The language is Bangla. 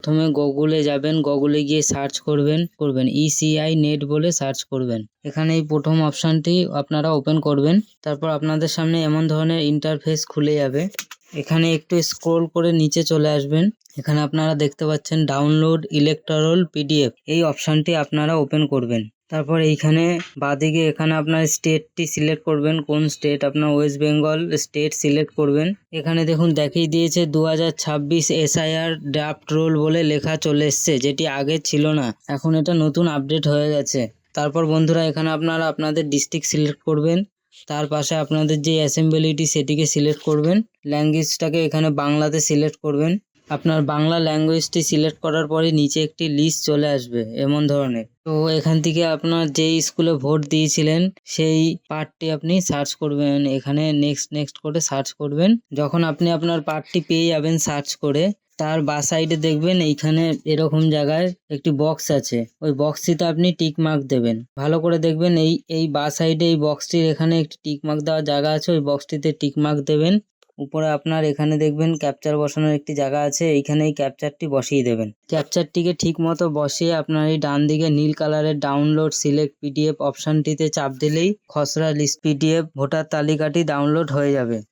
প্রথমে গুগলে যাবেন, গুগলে গিয়ে সার্চ করবেন ইসিআই নেট বলে সার্চ করবেন। এখানে এই প্রথম অপশানটি আপনারা ওপেন করবেন। তারপর আপনাদের সামনে এমন ধরনের ইন্টারফেস খুলে যাবে। এখানে একটু স্ক্রোল করে নিচে চলে আসবেন। এখানে আপনারা দেখতে পাচ্ছেন ডাউনলোড ইলেকট্রাল পিডিএফ, এই অপশানটি আপনারা ওপেন করবেন। তারপর এইখানে বাঁদিকে এখানে আপনার স্টেটটি সিলেক্ট করবেন, কোন স্টেট, আপনার ওয়েস্ট বেঙ্গল স্টেট সিলেক্ট করবেন। এখানে দেখুন দেখিয়ে দিয়েছে 2026 এসআইআর ড্রাফট রোল বলে লেখা চলে এসছে, যেটি আগে ছিল না, এখন এটা নতুন আপডেট হয়ে গেছে। তারপর বন্ধুরা এখানে আপনারা আপনাদের ডিস্ট্রিক্ট সিলেক্ট করবেন, তার পাশে আপনাদের যে অ্যাসেম্বলিটি সেটিকে সিলেক্ট করবেন, ল্যাঙ্গুয়েজটাকে এখানে বাংলাতে সিলেক্ট করবেন। আপনার বাংলা ল্যাঙ্গুয়েজটি সিলেক্ট করার পরে নিচে একটি লিস্ট চলে আসবে এমন ধরনের। তো এখান থেকে আপনার যেই স্কুলে ভোট দিয়েছিলেন সেই পার্টটি আপনি সার্চ করবেন, এখানে নেক্সট করে সার্চ করবেন। যখন আপনি আপনার পার্টটি পেয়ে যাবেন সার্চ করে, তার বাঁ সাইডে দেখবেন এইখানে এরকম জায়গায় একটি বক্স আছে, ওই বক্সটিতে আপনি টিক মার্ক দেবেন। ভালো করে দেখবেন এই বাঁ সাইডে এই বক্সটির এখানে একটি টিক মার্ক দেওয়ার জায়গা আছে, ওই বক্সটিতে টিক মার্ক দেবেন। উপরে আপনার এখানে দেখবেন ক্যাপচার বসানোর একটি জায়গা আছে, এইখানে এই ক্যাপচারটি বসিয়ে দেবেন। ক্যাপচারটিকে ঠিক মতো বসিয়ে আপনার এই ডান দিকে নীল কালারের ডাউনলোড সিলেক্ট পিডিএফ অপশানটিতে চাপ দিলেই খসড়া লিস্ট পিডিএফ ভোটার তালিকাটি ডাউনলোড হয়ে যাবে।